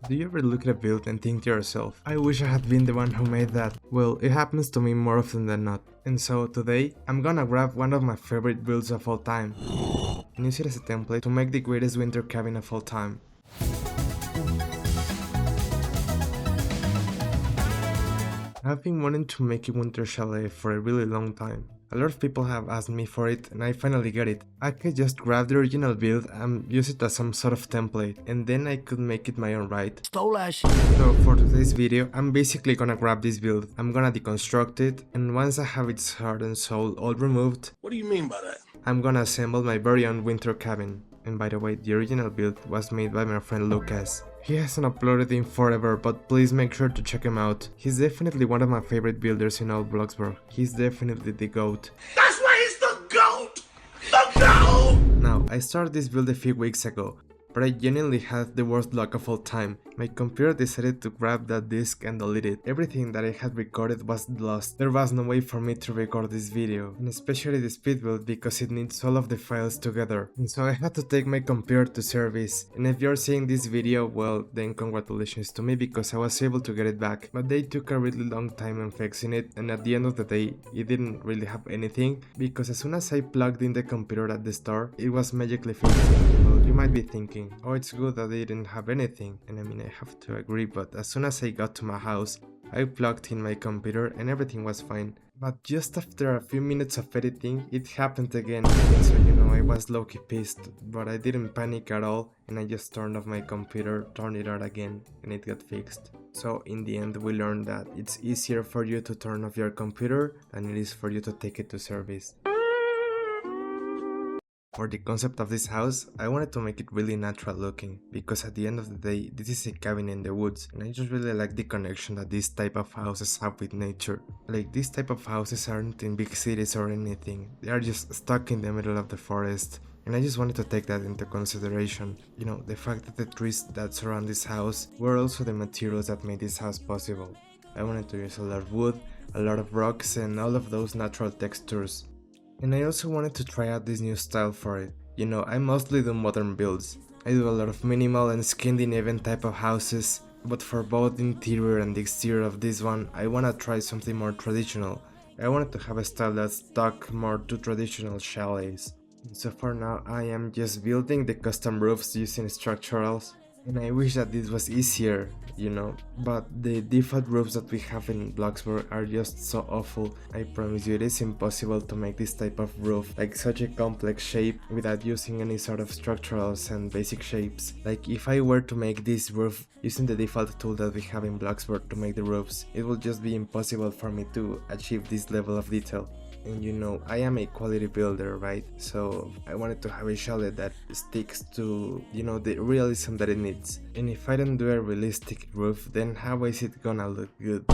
Do you ever look at a build and think to yourself, I wish I had been the one who made that? Well, it happens to me more often than not. And so today, I'm gonna grab one of my favorite builds of all time and use it as a template to make the greatest winter cabin of all time. I've been wanting to make a winter chalet for a really long time. A lot of people have asked me for it and I finally got it. I could just grab the original build and use it as some sort of template, and then I could make it my own, right? So for today's video, I'm basically gonna grab this build, I'm gonna deconstruct it, and once I have its heart and soul all removed, What do you mean by that? I'm gonna assemble my very own winter cabin. And by the way, the original build was made by my friend Lucas. He hasn't uploaded in forever, but please make sure to check him out. He's definitely one of my favorite builders in all bloxburg. He's definitely the GOAT. That's why he's the GOAT! The GOAT! Now, I started this build a few weeks ago, but I genuinely had the worst luck of all time. My computer decided to grab that disk and delete it. Everything that I had recorded was lost. There was no way for me to record this video, and especially the speed build because it needs all of the files together. And so I had to take my computer to service. And if you're seeing this video, well, then congratulations to me because I was able to get it back. But they took a really long time in fixing it, and at the end of the day, it didn't really have anything because as soon as I plugged in the computer at the store, it was magically fixed. Well, you might be thinking, oh, it's good that they didn't have anything, and I mean I have to agree, but as soon as I got to my house, I plugged in my computer and everything was fine. But just after a few minutes of editing, it happened again, and so I was low-key pissed, but I didn't panic at all, and I just turned off my computer, turned it on again, and it got fixed. So in the end we learned that it's easier for you to turn off your computer than it is for you to take it to service. For the concept of this house, I wanted to make it really natural looking, because at the end of the day, this is a cabin in the woods, and I just really like the connection that these type of houses have with nature. Like, these type of houses aren't in big cities or anything, they are just stuck in the middle of the forest. And I just wanted to take that into consideration. The fact that the trees that surround this house were also the materials that made this house possible. I wanted to use a lot of wood, a lot of rocks, and all of those natural textures. And I also wanted to try out this new style for it. I mostly do modern builds. I do a lot of minimal and Scandinavian type of houses, but for both the interior and the exterior of this one, I wanna try something more traditional. I wanted to have a style that stuck more to traditional chalets. So for now, I am just building the custom roofs using structurals. And I wish that this was easier, but the default roofs that we have in bloxburg are just so awful. I promise you it is impossible to make this type of roof, like such a complex shape, without using any sort of structurals and basic shapes. Like, if I were to make this roof using the default tool that we have in bloxburg to make the roofs, it would just be impossible for me to achieve this level of detail. And I am a quality builder, right? So I wanted to have a chalet that sticks to, the realism that it needs. And if I don't do a realistic roof, then how is it gonna look good?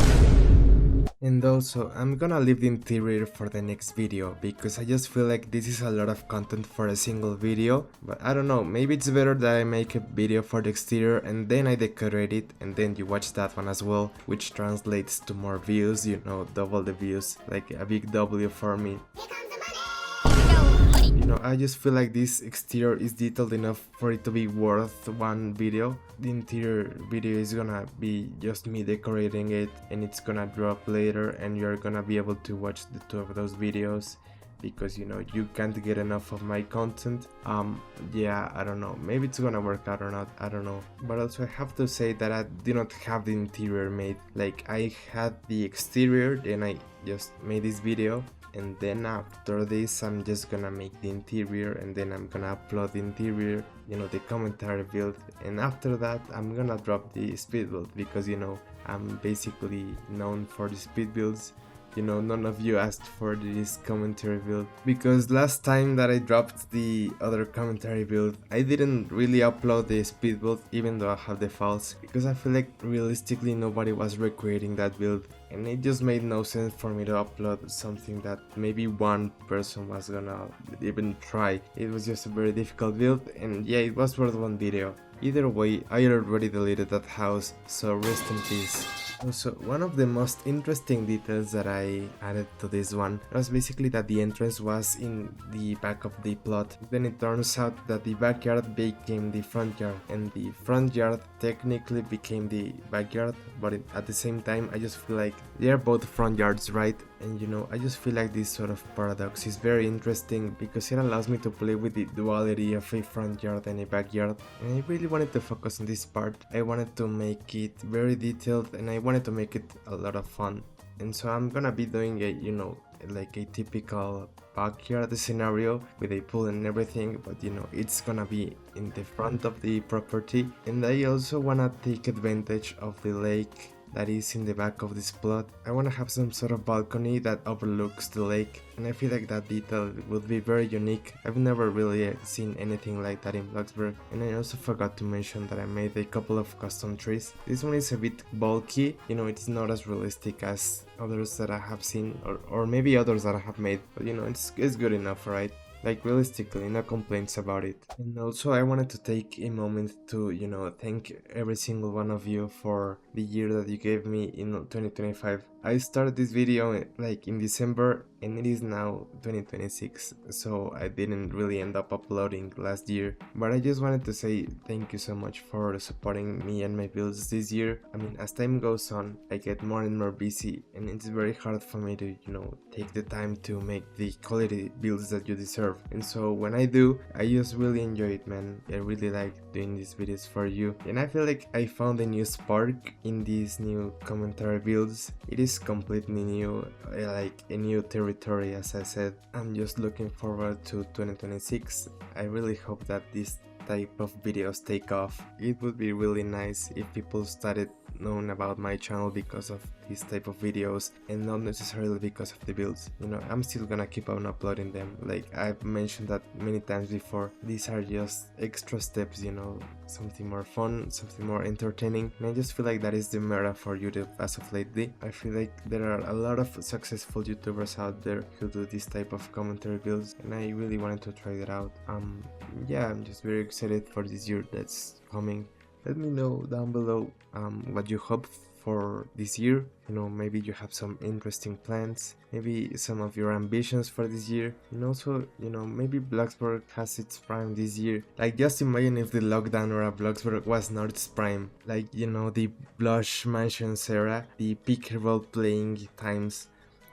And also, I'm gonna leave the interior for the next video, because I just feel like this is a lot of content for a single video. But I don't know, maybe it's better that I make a video for the exterior and then I decorate it and then you watch that one as well, which translates to more views, double the views, like a big W for me. I just feel like this exterior is detailed enough for it to be worth one video. The interior video is gonna be just me decorating it, and it's gonna drop later and you're gonna be able to watch the two of those videos, because you can't get enough of my content. Yeah, I don't know, maybe it's gonna work out or not, I don't know. But also I have to say that I do not have the interior made. Like, I had the exterior, then I just made this video, and then after this I'm just gonna make the interior, and then I'm gonna upload the interior, the commentary build, and after that I'm gonna drop the speed build, because I'm basically known for the speed builds. None of you asked for this commentary build, because last time that I dropped the other commentary build, I didn't really upload the speed build even though I have the files, because I feel like realistically nobody was recreating that build, and it just made no sense for me to upload something that maybe one person was gonna even try. It was just a very difficult build, and yeah, it was worth one video. Either way, I already deleted that house, so rest in peace. Also, one of the most interesting details that I added to this one was basically that the entrance was in the back of the plot. Then it turns out that the backyard became the front yard, and the front yard technically became the backyard, but at the same time I just feel like they are both front yards, right? And you know, I just feel like this sort of paradox is very interesting because it allows me to play with the duality of a front yard and a backyard. And I really wanted to focus on this part. I wanted to make it very detailed and I wanted to make it a lot of fun. And so I'm gonna be doing a, you know, like a typical backyard scenario with a pool and everything, but you know, it's gonna be in the front of the property. And I also wanna take advantage of the lake that is in the back of this plot. I want to have some sort of balcony that overlooks the lake, and I feel like that detail would be very unique. I've never really seen anything like that in Bloxburg. And I also forgot to mention that I made a couple of custom trees. This one is a bit bulky, you know, it's not as realistic as others that I have seen, or maybe others that I have made, but you know, it's good enough, right? Like realistically, no complaints about it. And also I wanted to take a moment to, you know, thank every single one of you for the year that you gave me in 2025. I started this video like in December and it is now 2026, so I didn't really end up uploading last year, but I just wanted to say thank you so much for supporting me and my builds this year. I mean, as time goes on, I get more and more busy and it's very hard for me to, you know, take the time to make the quality builds that you deserve. And so when I do, I just really enjoy it, man. I really like doing these videos for you, and I feel like I found a new spark in these new commentary builds. It is completely new, like a new territory. As I said, I'm just looking forward to 2026. I really hope that this type of videos take off. It would be really nice if people started knowing about my channel because of this type of videos and not necessarily because of the builds. You know, I'm still gonna keep on uploading them. Like I've mentioned that many times before, these are just extra steps, you know, something more fun, something more entertaining, and I just feel like that is the meta for YouTube as of lately. I feel like there are a lot of successful YouTubers out there who do this type of commentary builds, and I really wanted to try that out. Yeah, I'm just very excited for this year that's coming. Let me know down below what you hope for this year. You know, maybe you have some interesting plans, maybe some of your ambitions for this year, and also, you know, maybe Bloxburg has its prime this year. Like, just imagine if the lockdown era Bloxburg was not its prime, like, you know, the Blush Mansions era, the peak role-playing times.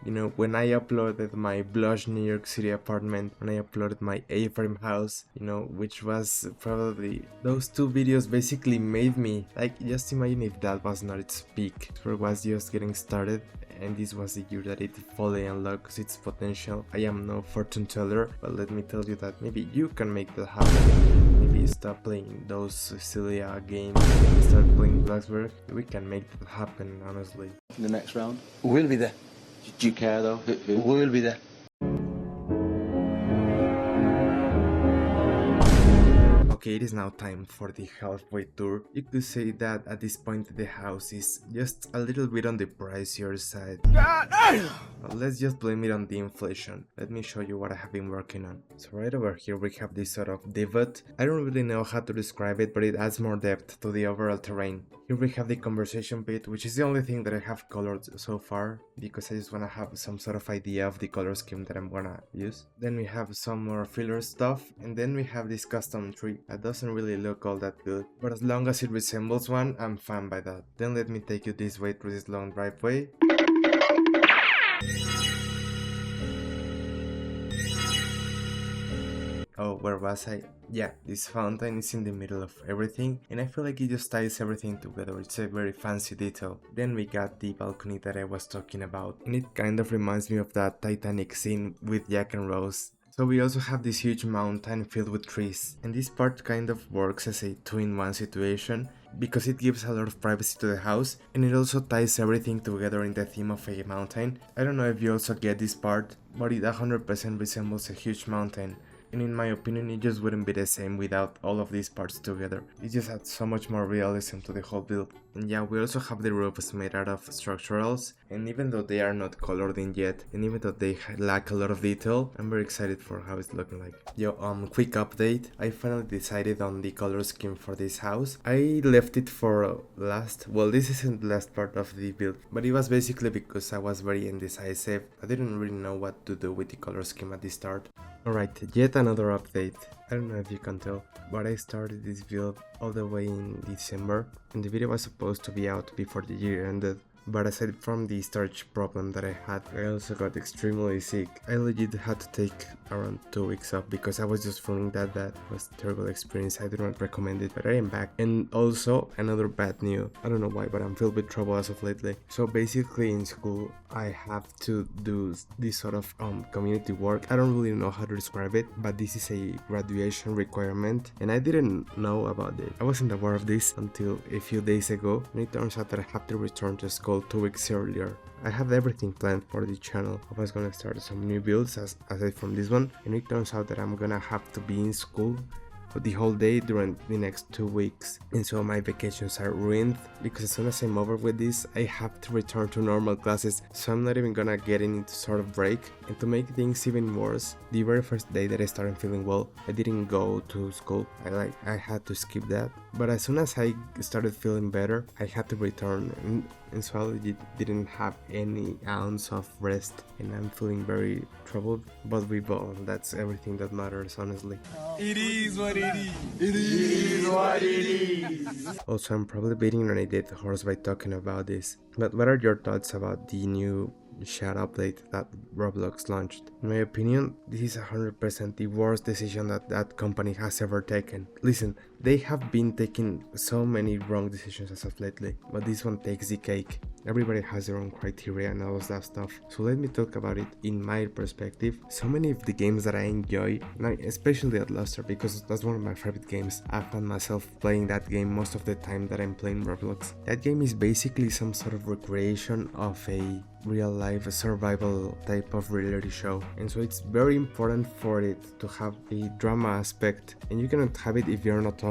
You know, when I uploaded my Blush New York City apartment, when I uploaded my A-frame house, you know, which was probably, those two videos basically made me, like, just imagine if that was not its peak. It was just getting started, and this was the year that it fully unlocks its potential. I am no fortune teller, but let me tell you that maybe you can make that happen. Maybe stop playing those silly games and start playing Bloxburg. We can make that happen, honestly. In the next round? We'll be there. Do you care though? Who? We will be there. Okay, it is now time for the halfway tour. You could say that at this point the house is just a little bit on the pricier side. But let's just blame it on the inflation. Let me show you what I have been working on. So right over here we have this sort of divot. I don't really know how to describe it, but it adds more depth to the overall terrain. Here we have the conversation pit, which is the only thing that I have colored so far, because I just want to have some sort of idea of the color scheme that I'm gonna use. Then we have some more filler stuff, and then we have this custom tree that doesn't really look all that good, but as long as it resembles one, I'm fine by that. Then let me take you this way through this long driveway. Oh, where was I? Yeah, this fountain is in the middle of everything, and I feel like it just ties everything together. It's a very fancy detail. Then we got the balcony that I was talking about, and it kind of reminds me of that Titanic scene with Jack and Rose. So we also have this huge mountain filled with trees, and this part kind of works as a two-in-one situation, because it gives a lot of privacy to the house, and it also ties everything together in the theme of a mountain. I don't know if you also get this part, but it 100% resembles a huge mountain. and in my opinion it just wouldn't be the same without all of these parts together. It just adds so much more realism to the whole build. And yeah, we also have the roofs made out of structurals, and even though they are not colored in yet, and even though they lack a lot of detail, I'm very excited for how it's looking like. Yo, quick update, I finally decided on the color scheme for this house. I left it for last, well, this isn't the last part of the build, but it was basically because I was very indecisive. I didn't really know what to do with the color scheme at the start. Alright, yet another update. I don't know if you can tell, but I started this build all the way in December, and the video was supposed to be out before the year ended. But aside from the storage problem that I had, I also got extremely sick. I legit had to take around 2 weeks off because I was just feeling that bad. It was a terrible experience, I do not recommend it, but I am back. And also, another bad news, I don't know why, but I'm filled with trouble as of lately. So basically in school, I have to do this sort of community work. I don't really know how to describe it, but this is a graduation requirement, and I didn't know about it. I wasn't aware of this until a few days ago, and it turns out that I have to return to school 2 weeks earlier. I have everything planned for the channel. I was gonna start some new builds aside from this one, and it turns out that I'm gonna have to be in school for the whole day during the next 2 weeks, and so my vacations are ruined because as soon as I'm over with this, I have to return to normal classes, so I'm not even gonna get into sort of break. And to make things even worse, the very first day that I started feeling well, I didn't go to school. I had to skip that, but as soon as I started feeling better, I had to return, and so I didn't have any ounce of rest, and I'm feeling very troubled, but we both, that's everything that matters, honestly. It is what it is. It is what it is. Also, I'm probably beating on a dead horse by talking about this, but what are your thoughts about the new chat update that Roblox launched? In my opinion, this is 100% the worst decision that company has ever taken. Listen, they have been taking so many wrong decisions as of lately, but this one takes the cake. Everybody has their own criteria and all of that stuff, so let me talk about it in my perspective. So many of the games that I enjoy, especially at Luster, because that's one of my favorite games, I found myself playing that game most of the time that I'm playing Roblox. That game is basically some sort of recreation of a real-life survival type of reality show, and so it's very important for it to have a drama aspect, and you cannot have it if you're not talking.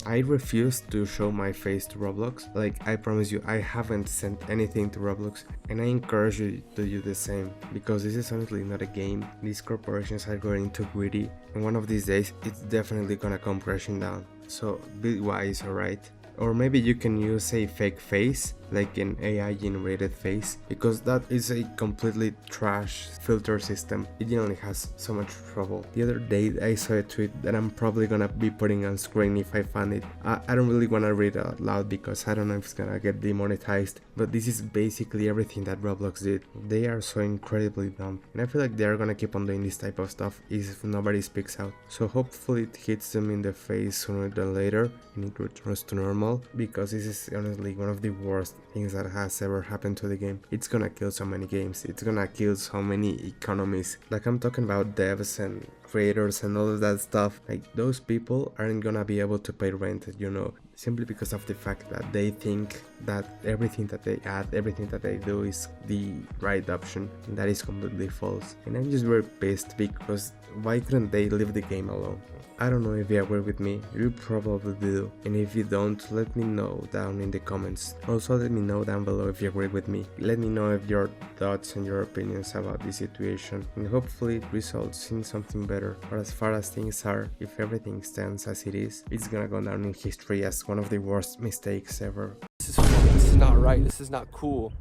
I refuse to show my face to Roblox. Like, I promise you, I haven't sent anything to Roblox, and I encourage you to do the same, because this is honestly not a game. These corporations are getting too greedy, and one of these days it's definitely gonna come crashing down. So be wise, alright? Or maybe you can use a fake face, like an AI generated face, because that is a completely trash filter system. It only has so much trouble. The other day I saw a tweet that I'm probably gonna be putting on screen if I find it. I don't really wanna read it out loud because I don't know if it's gonna get demonetized, but this is basically everything that Roblox did. They are so incredibly dumb, and I feel like they're gonna keep on doing this type of stuff if nobody speaks out. So hopefully it hits them in the face sooner than later and it returns to normal, because this is honestly one of the worst things that has ever happened to the game. It's gonna kill so many games, it's gonna kill so many economies. Like, I'm talking about devs and creators and all of that stuff. Like, those people aren't gonna be able to pay rent, you know, simply because of the fact that they think that everything that they add, everything that they do is the right option, and that is completely false. And I'm just very pissed because why couldn't they leave the game alone? I don't know if you agree with me, you probably do, and if you don't, let me know down in the comments. Also, let me know down below if you agree with me. Let me know if your thoughts and your opinions about this situation, and hopefully it results in something better. But as far as things are, if everything stands as it is, it's gonna go down in history as one of the worst mistakes ever. This is not right, this is not cool.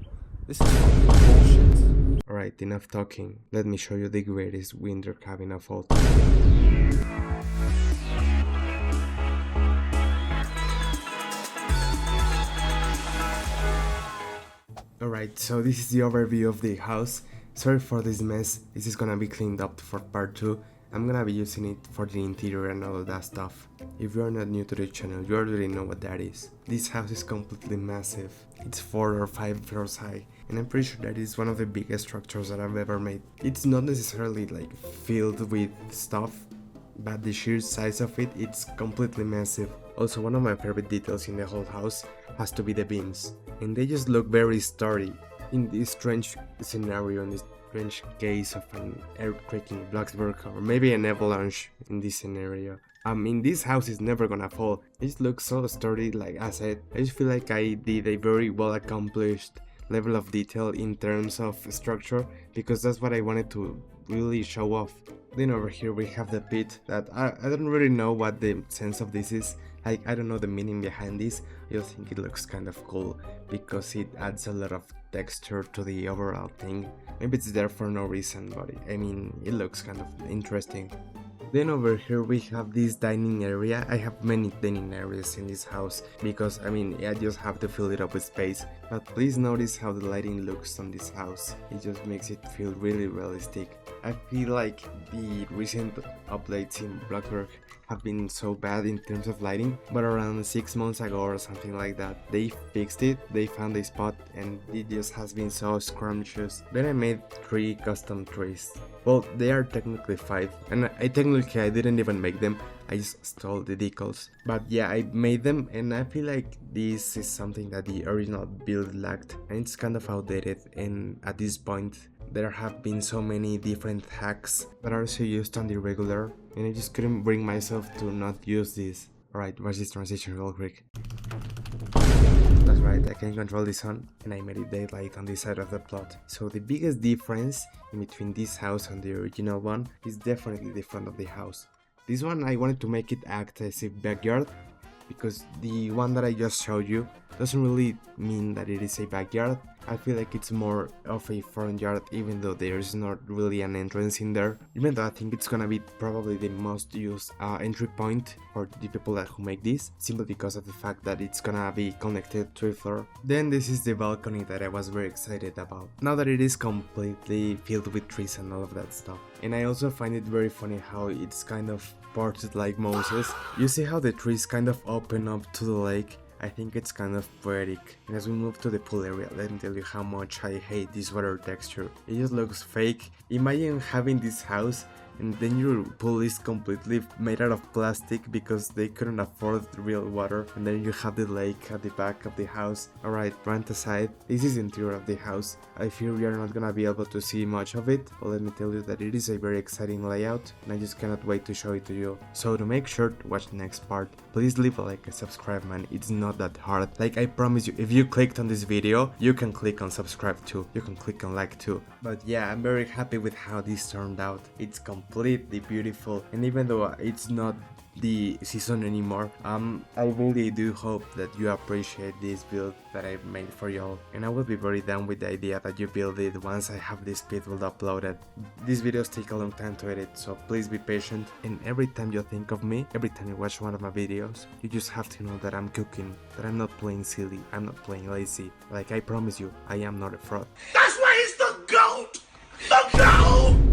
This is fucking bullshit. Alright, enough talking. Let me show you the greatest winter cabin of all time. Alright, so this is the overview of the house. Sorry for this mess, this is gonna be cleaned up for part 2. I'm gonna be using it for the interior and all of that stuff. If you are not new to the channel, you already know what that is. This house is completely massive. It's 4 or 5 floors high, and I'm pretty sure that is one of the biggest structures that I've ever made. It's not necessarily like filled with stuff, but the sheer size of it, it's completely massive. Also, one of my favorite details in the whole house has to be the beams, and they just look very sturdy in this strange scenario, in this strange case of an earthquake in Bloxburg or maybe an avalanche in this scenario. This house is never gonna fall. It just looks so sturdy, like I said. I just feel like I did a very well accomplished level of detail in terms of structure, because that's what I wanted to really show off. Then over here we have the pit that I don't really know what the sense of this is. Like, I don't know the meaning behind this. I just think it looks kind of cool because it adds a lot of texture to the overall thing. Maybe it's there for no reason, but I mean, it looks kind of interesting. Then over here we have this dining area. I have many dining areas in this house because I mean, I just have to fill it up with space. But please notice how the lighting looks on this house. It just makes it feel really realistic. I feel like the recent updates in Bloxburg have been so bad in terms of lighting, but around 6 months ago or something like that, they fixed it, they found a spot, and it just has been so scrumptious. Then I made 3 custom trees. Well, they are technically 5, and I didn't even make them, I just stole the decals. But yeah, I made them, and I feel like this is something that the original build lacked, and it's kind of outdated, and at this point, there have been so many different hacks that are also used on the regular, and I just couldn't bring myself to not use this. Alright, watch this transition real quick. That's right, I can control the sun, and I made it daylight on this side of the plot. So the biggest difference in between this house and the original one is definitely the front of the house. This one I wanted to make it act as a backyard, because the one that I just showed you doesn't really mean that it is a backyard. I feel like it's more of a front yard, even though there's not really an entrance in there. Even though I think it's gonna be probably the most used entry point for the people who make this, simply because of the fact that it's gonna be connected to a floor. Then this is the balcony that I was very excited about, now that it is completely filled with trees and all of that stuff. And I also find it very funny how it's kind of parted like Moses. You see how the trees kind of open up to the lake? I think it's kind of poetic. And as we move to the pool area, let me tell you how much I hate this water texture. It just looks fake. Imagine having this house and then your pool is completely made out of plastic because they couldn't afford real water, and then you have the lake at the back of the house. Alright, rant aside, this is the interior of the house. I fear we are not gonna be able to see much of it, but let me tell you that it is a very exciting layout, and I just cannot wait to show it to you. So to make sure to watch the next part, please leave a like and subscribe, man. It's not that hard. Like, I promise you, if you clicked on this video, you can click on subscribe too. You can click on like too. But yeah, I'm very happy with how this turned out. It's completely beautiful, and even though it's not the season anymore, I really do hope that you appreciate this build that I've made for y'all, and I will be very down with the idea that you build it once I have this speedbuild uploaded. These videos take a long time to edit, so please be patient, and every time you think of me, every time you watch one of my videos, you just have to know that I'm cooking, that I'm not playing silly, I'm not playing lazy. Like, I promise you, I am not a fraud. That's why he's the GOAT! The GOAT!